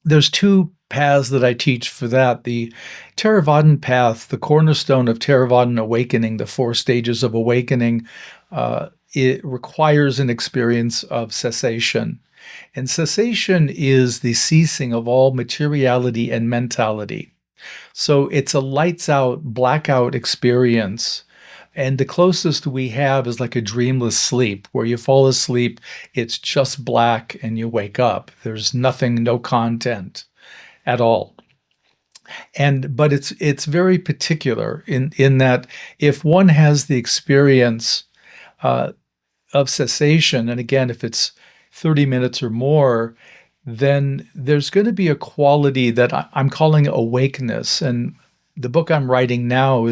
there's two paths that I teach for that. The Theravadan path, the cornerstone of Theravadan awakening, the four stages of awakening, it requires an experience of cessation. And cessation is the ceasing of all materiality and mentality. So it's a lights out, blackout experience. And the closest we have is like a dreamless sleep, where you fall asleep, it's just black, and you wake up. There's nothing, no content at all. But it's very particular in that if one has the experience uh, of cessation, and again, if it's 30 minutes or more, then there's going to be a quality that I'm calling awakeness. And the book I'm writing now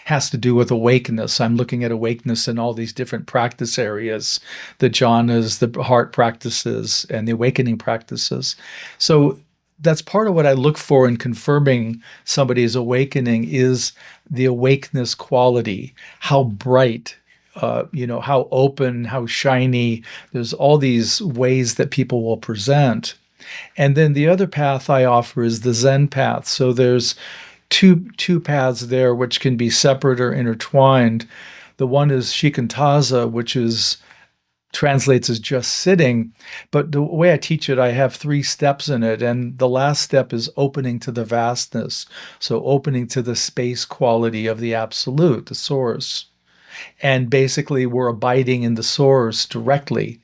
has to do with awakeness. I'm looking at awakeness in all these different practice areas, the jhanas, the heart practices, and the awakening practices. So that's part of what I look for in confirming somebody's awakening is the awakeness quality, how bright, how open, how shiny. There's all these ways that people will present. And then the other path I offer is the Zen path. So there's two paths there which can be separate or intertwined. The one is shikantaza, which translates as just sitting. But the way I teach it, I have 3 steps in it. And the last step is opening to the vastness. So opening to the space quality of the absolute, the source. And basically, we're abiding in the source directly.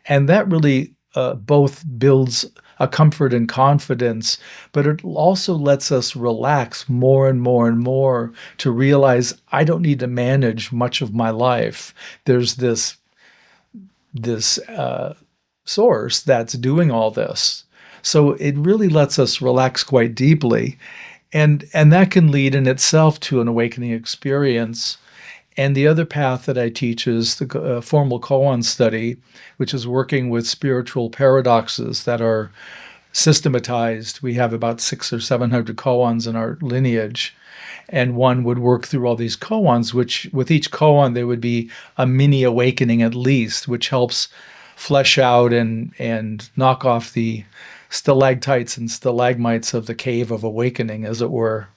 And that really both builds a comfort and confidence, but it also lets us relax more and more and more to realize I don't need to manage much of my life. There's this source that's doing all this. So it really lets us relax quite deeply. And that can lead in itself to an awakening experience. And the other path that I teach is the formal koan study, which is working with spiritual paradoxes that are systematized. We have about 600 or 700 koans in our lineage. And one would work through all these koans, which with each koan, there would be a mini awakening at least, which helps flesh out and knock off the stalactites and stalagmites of the cave of awakening, as it were.